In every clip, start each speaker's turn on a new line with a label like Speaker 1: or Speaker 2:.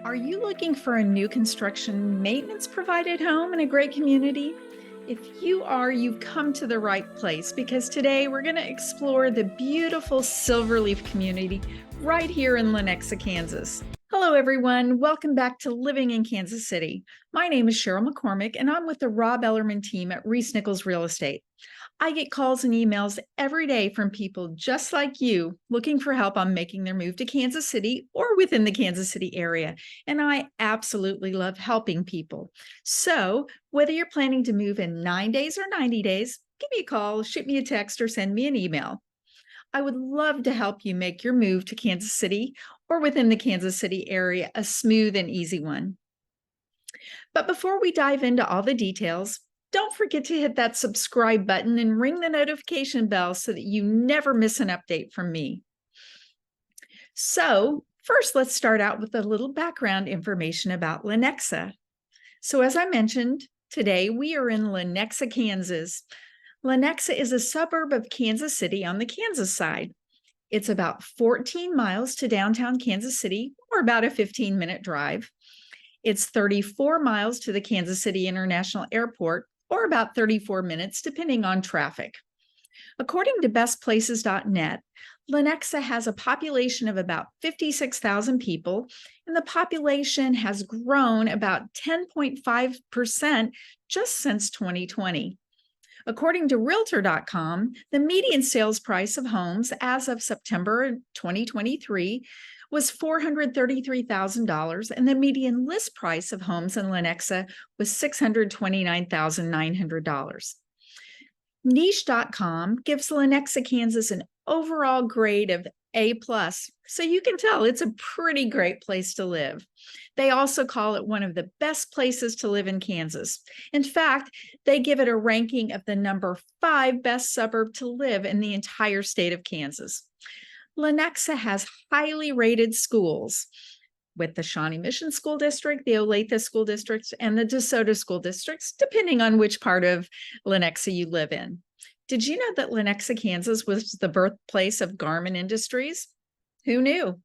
Speaker 1: Are you looking for a new construction maintenance provided home in a great community? If you are, you've come to the right place because today we're going to explore the beautiful Silverleaf community right here in Lenexa, Kansas. Hello, everyone. Welcome back to Living in Kansas City. My name is Cheryl McCormick, and I'm with the Rob Ellerman team at ReeceNichols Real Estate. I get calls and emails every day from people just like you looking for help on making their move to Kansas City or within the Kansas City area. And I absolutely love helping people. So whether you're planning to move in 9 days or 90 days, give me a call, shoot me a text, or send me an email. I would love to help you make your move to Kansas City or within the Kansas City area a smooth and easy one. But before we dive into all the details, don't forget to hit that subscribe button and ring the notification bell so that you never miss an update from me. So first, let's start out with a little background information about Lenexa. So as I mentioned, today we are in Lenexa, Kansas. Lenexa is a suburb of Kansas City on the Kansas side. It's about 14 miles to downtown Kansas City, or about a 15-minute drive. It's 34 miles to the Kansas City International Airport, or about 34 minutes, depending on traffic. According to bestplaces.net, Lenexa has a population of about 56,000 people, and the population has grown about 10.5% just since 2020. According to Realtor.com, the median sales price of homes as of September 2023 was $433,000, and the median list price of homes in Lenexa was $629,900. Niche.com gives Lenexa, Kansas an overall grade of A+, so you can tell it's a pretty great place to live. They also call it one of the best places to live in Kansas. In fact, they give it a ranking of the number 5 best suburb to live in the entire state of Kansas. Lenexa has highly rated schools with the Shawnee Mission School District, the Olathe School District, and the DeSoto School Districts, depending on which part of Lenexa you live in. Did you know that Lenexa, Kansas was the birthplace of Garment Industries? Who knew?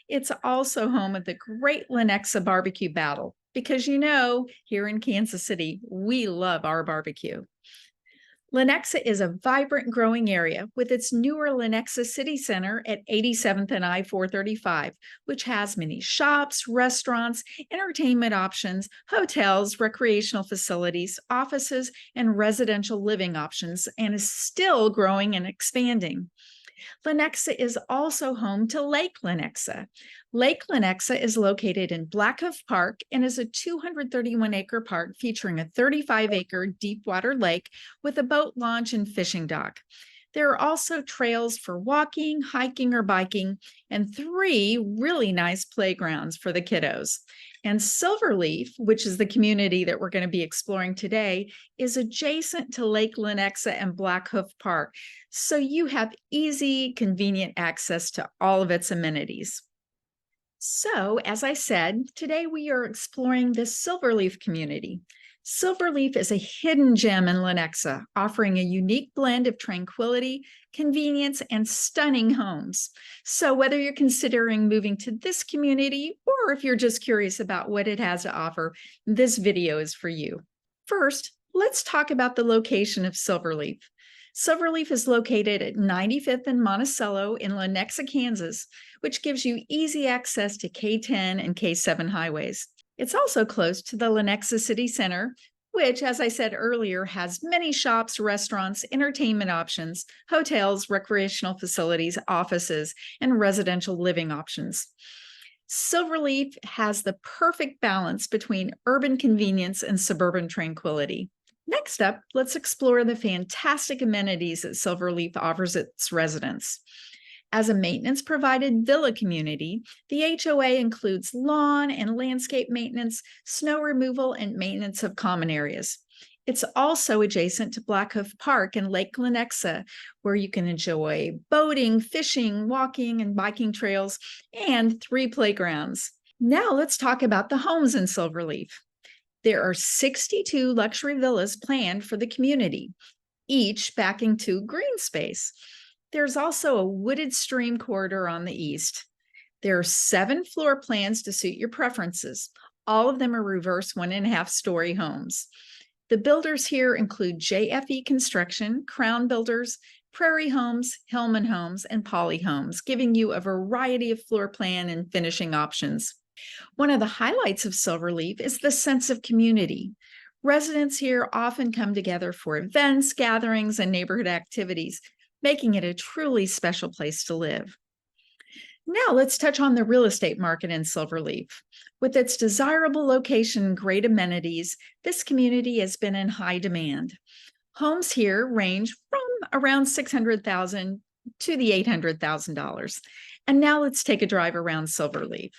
Speaker 1: It's also home of the Great Lenexa Barbecue Battle, because here in Kansas City, we love our barbecue. Lenexa is a vibrant, growing area with its newer Lenexa City Center at 87th and I-435, which has many shops, restaurants, entertainment options, hotels, recreational facilities, offices, and residential living options, and is still growing and expanding. Lenexa is also home to Lake Lenexa. Lake Lenexa is located in Black Hoof Park and is a 231-acre park featuring a 35-acre deep water lake with a boat launch and fishing dock. There are also trails for walking, hiking, or biking, and 3 really nice playgrounds for the kiddos. And Silverleaf, which is the community that we're going to be exploring today, is adjacent to Lake Lenexa and Black Hoof Park. So you have easy, convenient access to all of its amenities. So, as I said, today we are exploring the Silverleaf community. Silverleaf is a hidden gem in Lenexa, offering a unique blend of tranquility, convenience, and stunning homes. So whether you're considering moving to this community or if you're just curious about what it has to offer, this video is for you. First, let's talk about the location of Silverleaf. Silverleaf is located at 95th and Monticello in Lenexa, Kansas, which gives you easy access to K10 and K7 highways. It's also close to the Lenexa City Center, which, as I said earlier, has many shops, restaurants, entertainment options, hotels, recreational facilities, offices, and residential living options. Silverleaf has the perfect balance between urban convenience and suburban tranquility. Next up, let's explore the fantastic amenities that Silverleaf offers its residents. As a maintenance-provided villa community, the HOA includes lawn and landscape maintenance, snow removal, and maintenance of common areas. It's also adjacent to Black Hoof Park and Lake Lenexa, where you can enjoy boating, fishing, walking, and biking trails, and 3 playgrounds. Now let's talk about the homes in Silverleaf. There are 62 luxury villas planned for the community, each backing to green space. There's also a wooded stream corridor on the east. There are 7 floor plans to suit your preferences. All of them are reverse 1.5-story homes. The builders here include JFE Construction, Crown Builders, Prairie Homes, Hillman Homes, and Poly Homes, giving you a variety of floor plan and finishing options. One of the highlights of Silverleaf is the sense of community. Residents here often come together for events, gatherings, and neighborhood activities, making it a truly special place to live. Now let's touch on the real estate market in Silverleaf. With its desirable location and great amenities, this community has been in high demand. Homes here range from around $600,000 to the $800,000. And now let's take a drive around Silverleaf.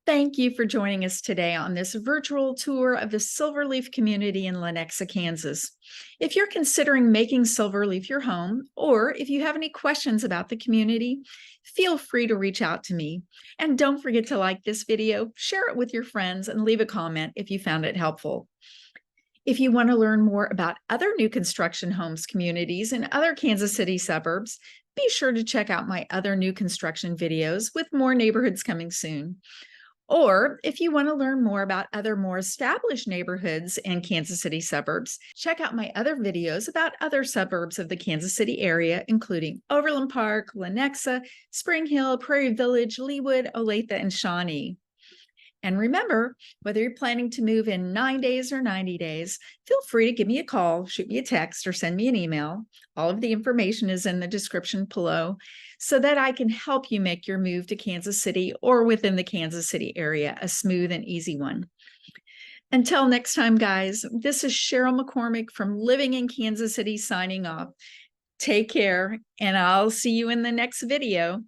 Speaker 1: Thank you for joining us today on this virtual tour of the Silverleaf community in Lenexa, Kansas. If you're considering making Silverleaf your home, or if you have any questions about the community, feel free to reach out to me. And don't forget to like this video, share it with your friends, and leave a comment if you found it helpful. If you want to learn more about other new construction homes communities in other Kansas City suburbs, be sure to check out my other new construction videos with more neighborhoods coming soon. Or if you want to learn more about other more established neighborhoods in Kansas City suburbs, check out my other videos about other suburbs of the Kansas City area, including Overland Park, Lenexa, Spring Hill, Prairie Village, Leawood, Olathe, and Shawnee. And remember, whether you're planning to move in 9 days or 90 days, feel free to give me a call, shoot me a text, or send me an email. All of the information is in the description below so that I can help you make your move to Kansas City or within the Kansas City area a smooth and easy one. Until next time, guys, this is Cheryl McCormick from Living in Kansas City signing off. Take care, and I'll see you in the next video.